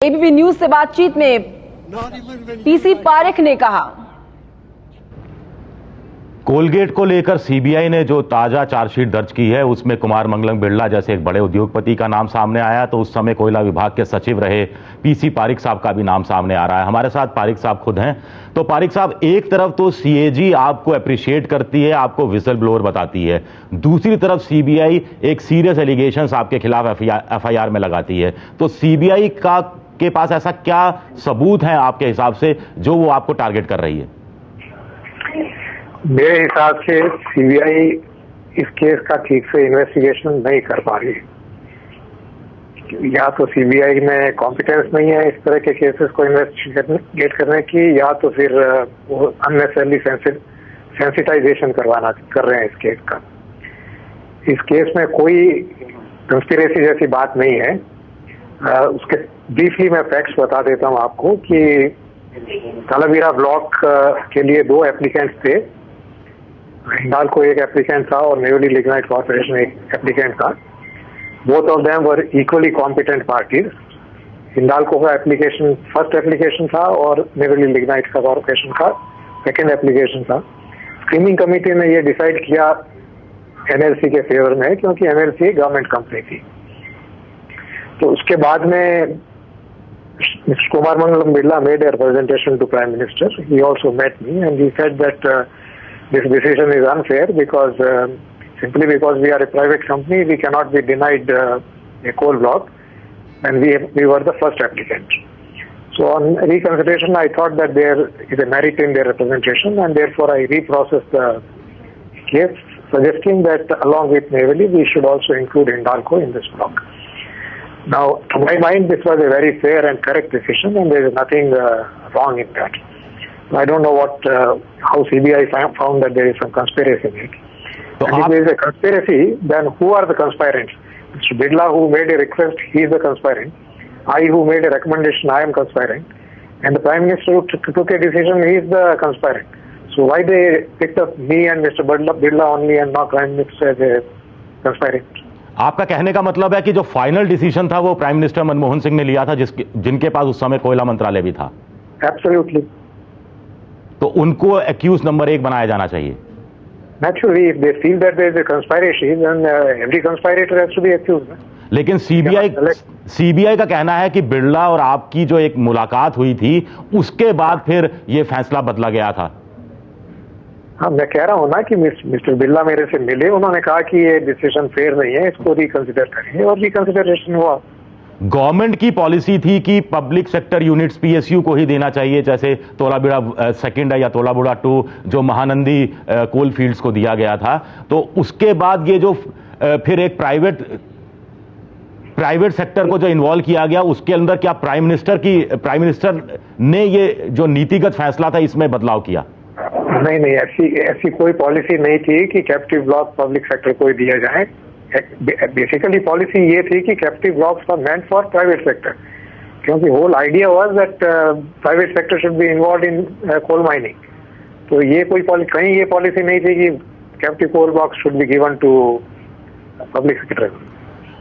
ABP news से बातचीत में पीसी पारेख ने कहा, कोलगेट को लेकर सीबीआई ने जो ताजा चार्जशीट दर्ज की है उसमें कुमार मंगलम बिरला जैसे एक बड़े उद्योगपति का नाम सामने आया। तो उस समय कोयला विभाग के सचिव रहे पीसी पारेख साहब का भी नाम सामने आ रहा है। हमारे साथ पारेख साहब खुद हैं। तो पारेख साहब, एक तरफ तो सीएजी आपको अप्रिशिएट करती है, आपको विसल ब्लोअर बताती है, दूसरी तरफ सीबीआई एक सीरियस एलिगेशंस आपके खिलाफ एफआईआर में लगाती है। तो सीबीआई के पास ऐसा क्या सबूत है आपके हिसाब से जो वो आपको टारगेट कर रही है? मेरे हिसाब से सीबीआई इस केस का ठीक से इन्वेस्टिगेशन नहीं कर पा रही। या तो सीबीआई में कॉम्पिटेंस नहीं है इस तरह के केसेस को इन्वेस्टिगेट करने की, या तो फिर वो अननेसेसरली सेंसिटाइजेशन कर रहे हैं इस केस का। इस केस में कोई कंस्पिरेसी जैसी बात नहीं है। उसके ब्रीफली मैं फैक्ट्स बता देता हूं आपको कि तालाबीरा ब्लॉक के लिए 2 एप्लीकेंट्स थे। हिंडाल्को एक एप्लीकेंट था और नेवली लिग्नाइट कॉर्पोरेशन एक एप्लीकेंट था। Both of them were equally competent parties. Hindalco का एप्लीकेशन फर्स्ट एप्लीकेशन था और नेवली लिग्नाइट का कॉर्पोरेशन का सेकेंड एप्लीकेशन था। स्क्रीनिंग कमेटी ने ये डिसाइड किया एनएलसी के फेवर में, क्योंकि एनएलसी गवर्नमेंट कंपनी थी। तो उसके बाद में Mr. Kumar Mangalam Birla made a representation to Prime Minister. He also met me and he said that this decision is unfair because simply because we are a private company, we cannot be denied a coal block, and we were the first applicant. So on reconsideration, I thought that there is a merit in their representation, and therefore I reprocessed the case, suggesting that along with Neyveli, we should also include Hindalco in this block. Now, to my mind, this was a very fair and correct decision, and there is nothing wrong in that. I don't know how CBI found that there is some conspiracy in it. So if there is a conspiracy, then who are the conspirants? Mr. Birla, who made a request, he is the conspirant. I, who made a recommendation, I am conspirant. And the Prime Minister who took a decision, he is the conspirant. So why they picked up me and Mr. Birla only and not Prime Minister as a conspirant? आपका कहने का मतलब है कि जो final decision था वो prime minister Manmohan Singh ने लिया था, जिनके पास उस समय कोयला मंत्रालय भी था। एब्सोल्युटली। तो उनको एक्यूज नंबर 1 बनाया जाना चाहिए। Naturally, if they feel that there is a conspiracy, then every conspirator has to be accused. लेकिन सीबीआई का कहना है कि बिरला और आपकी जो एक मुलाकात हुई थी उसके बाद फिर ये फैसला बदला गया था। हाँ, मैं कह रहा हूँ ना कि मिस्टर बिरला मेरे से मिले, उन्होंने कहा कि ये डिसीजन फेयर नहीं है, इसको रिकंसिडर करेंगे, और रिकंसिडरेशन हुआ। गवर्नमेंट की पॉलिसी थी कि पब्लिक सेक्टर यूनिट्स पीएसयू को ही देना चाहिए, जैसे तोलाबीड़ा सेकंड है या तोलाबीड़ा 2 जो महानंदी कोल फील्ड्स को दिया गया था। तो उसके बाद ये जो फिर एक प्राइवेट सेक्टर को जो इन्वॉल्व किया गया, उसके अंदर क्या प्राइम मिनिस्टर ने ये जो नीतिगत फैसला था इसमें बदलाव किया? नहीं, ऐसी कोई पॉलिसी नहीं थी कि कैप्टिव ब्लॉक पब्लिक सेक्टर को ही दिया जाए। बेसिकली पॉलिसी ये थी कि captive blocks are meant for private sector, क्योंकि whole idea was that private sector should be involved in coal mining. तो ये कहीं ये पॉलिसी नहीं थी कि captive coal blocks should be given to public sector.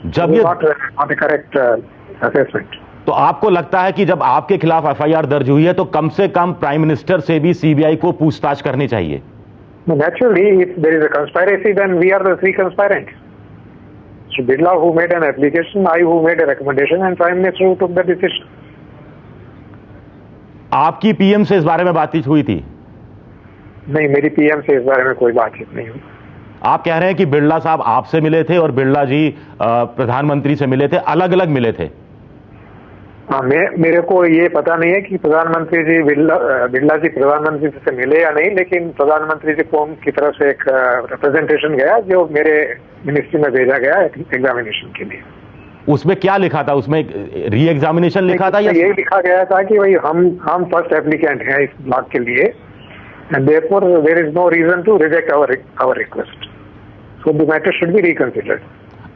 जब ये नॉट ए करेक्ट असेसमेंट। तो आपको लगता है कि जब आपके खिलाफ एफआईआर दर्ज हुई है तो कम से कम प्राइम मिनिस्टर से भी सीबीआई को पूछताछ करनी चाहिए? Naturally, if there is a conspiracy, then we are the 3 conspirants. So Birla, who made an application, I, who made a recommendation, and Prime Minister, who took the decision. आपकी PM से इस बारे में बातचीत हुई थी? नहीं, मेरी पीएम से इस बारे में कोई बातचीत नहीं हुई। आप कह रहे हैं कि बिरला साहब आपसे मिले थे और बिरला जी प्रधानमंत्री से मिले थे, अलग अलग मिले थे। हाँ, मेरे को ये पता नहीं है कि प्रधानमंत्री जी बिरला जी प्रधानमंत्री से मिले या नहीं, लेकिन प्रधानमंत्री जी को की तरफ से एक रिप्रेजेंटेशन गया जो मेरे मिनिस्ट्री में भेजा गया एग्जामिनेशन के लिए। उसमें क्या लिखा था? उसमें री एग्जामिनेशन लिखा था या ये लिखा गया था कि भाई हम फर्स्ट एप्लीकेंट हैं इस ब्लॉक के लिए, and therefore there is no reason to reject our request, so the matter should be reconsidered.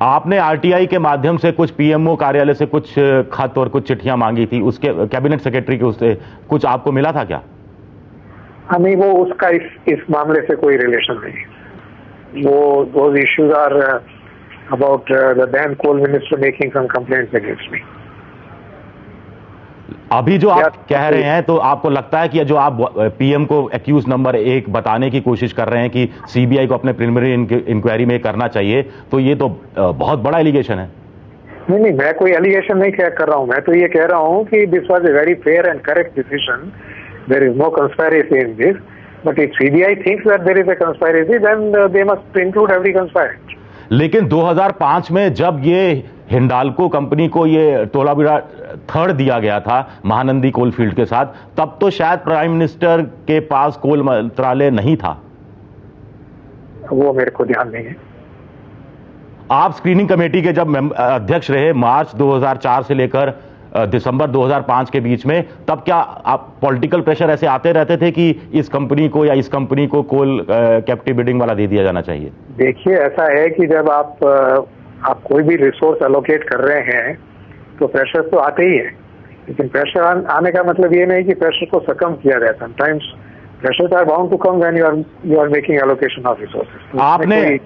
आपने आरटीआई के माध्यम से कुछ पीएमओ कार्यालय से कुछ खत और कुछ चिट्ठियां मांगी थी, उसके कैबिनेट सेक्रेटरी के उससे कुछ आपको मिला था क्या? हाँ, नहीं, वो उसका इस मामले से कोई रिलेशन नहीं। वो issues are about the then coal minister making some complaints against me. अभी जो आप कह रहे हैं, तो आपको लगता है कि जो आप पीएम को एक्यूज नंबर 1 बताने की कोशिश कर रहे हैं कि सीबीआई को अपने प्रिलिमिनरी इंक्वायरी में करना चाहिए, तो ये तो बहुत बड़ा एलिगेशन है। नहीं, मैं कोई एलिगेशन नहीं कर रहा हूं। मैं तो ये कह रहा हूं कि this was a very fair and correct decision. There is no conspiracy in this, but if CBI thinks that there is a conspiracy, then they must include every conspirant. लेकिन 2005 में जब ये हिंडाल्को कंपनी को ये तोलाबिरा थर्ड दिया गया था Mahanadi coalfield के साथ, तब तो शायद प्राइम मिनिस्टर के पास कोल मंत्रालय नहीं था। वो मेरे को ध्यान नहीं है। आप स्क्रीनिंग कमेटी के जब अध्यक्ष रहे मार्च 2004 से लेकर दिसंबर 2005 के बीच में, तब क्या आप पॉलिटिकल प्रेशर ऐसे आते रहते थे कि इस कंपनी को या इस कंपनी को कोल कैप्टिव बिडिंग वाला दे दिया जाना चाहिए? देखिए, ऐसा है कि जब आप कोई भी रिसोर्स एलोकेट कर रहे हैं तो प्रेशर तो आते ही है, लेकिन प्रेशर आने का मतलब ये नहीं कि प्रेशर को सकम किया जाए। Sometimes pressures are bound to come when you are making allocation of resources.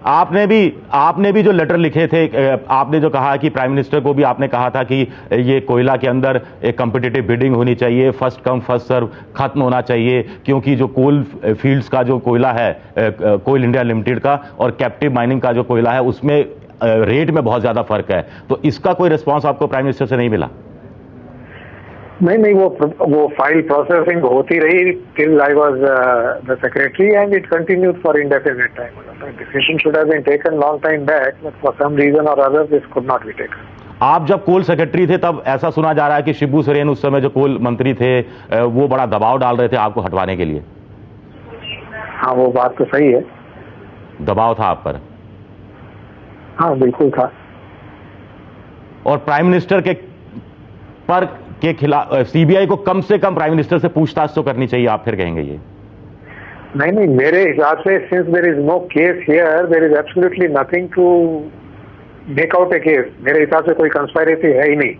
आपने भी जो लेटर लिखे थे, आपने जो कहा कि प्राइम मिनिस्टर को भी आपने कहा था कि ये कोयला के अंदर एक कॉम्पिटिटिव बिडिंग होनी चाहिए, फर्स्ट कम फर्स्ट सर्व खत्म होना चाहिए, क्योंकि जो कोल फील्ड्स का जो कोयला है कोल इंडिया लिमिटेड का और कैप्टिव माइनिंग का जो कोयला है उसमें रेट में बहुत ज्यादा फर्क है। तो इसका कोई रिस्पॉन्स आपको प्राइम मिनिस्टर से नहीं मिला? नहीं, वो फाइल प्रोसेसिंग होती रही till I was the secretary and it continued for indefinite time. Decision should have been taken long time back, but for some reason or other this could not be taken. आप जब कोल secretary थे तब ऐसा सुना जा रहा है कि शिबू सोरेन उस समय जो कोल मंत्री थे वो बड़ा दबाव डाल रहे थे आपको हटवाने के लिए। हाँ, वो बात तो सही है। दबाव था आप पर? हाँ, बिल्कुल था। और प्राइम मिनिस्टर के खिलाफ सीबीआई को कम से कम प्राइम मिनिस्टर से पूछताछ तो करनी चाहिए, आप फिर कहेंगे ये? नहीं, मेरे हिसाब से since there is no case here, there is absolutely nothing to make out a case. मेरे हिसाब से कोई कंस्पायरेसी है ही नहीं,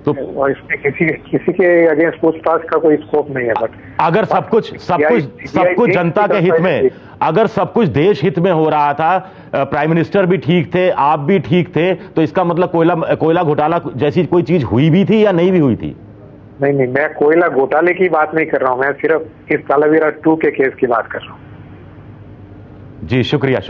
तो और इसमें किसी के अगेंस्ट पूछताछ का कोई स्कोप नहीं है। बट अगर सब कुछ जनता के हित में, अगर सब कुछ देश हित में हो रहा था, प्राइम मिनिस्टर भी ठीक थे, आप भी ठीक थे, तो इसका मतलब कोयला घोटाला जैसी कोई चीज हुई भी थी या नहीं भी हुई थी? नहीं, मैं कोयला घोटाले की बात नहीं कर रहा हूं, मैं सिर्फ इस तालाबीरा 2 के केस की बात कर रहा हूं। जी, शुक्रिया।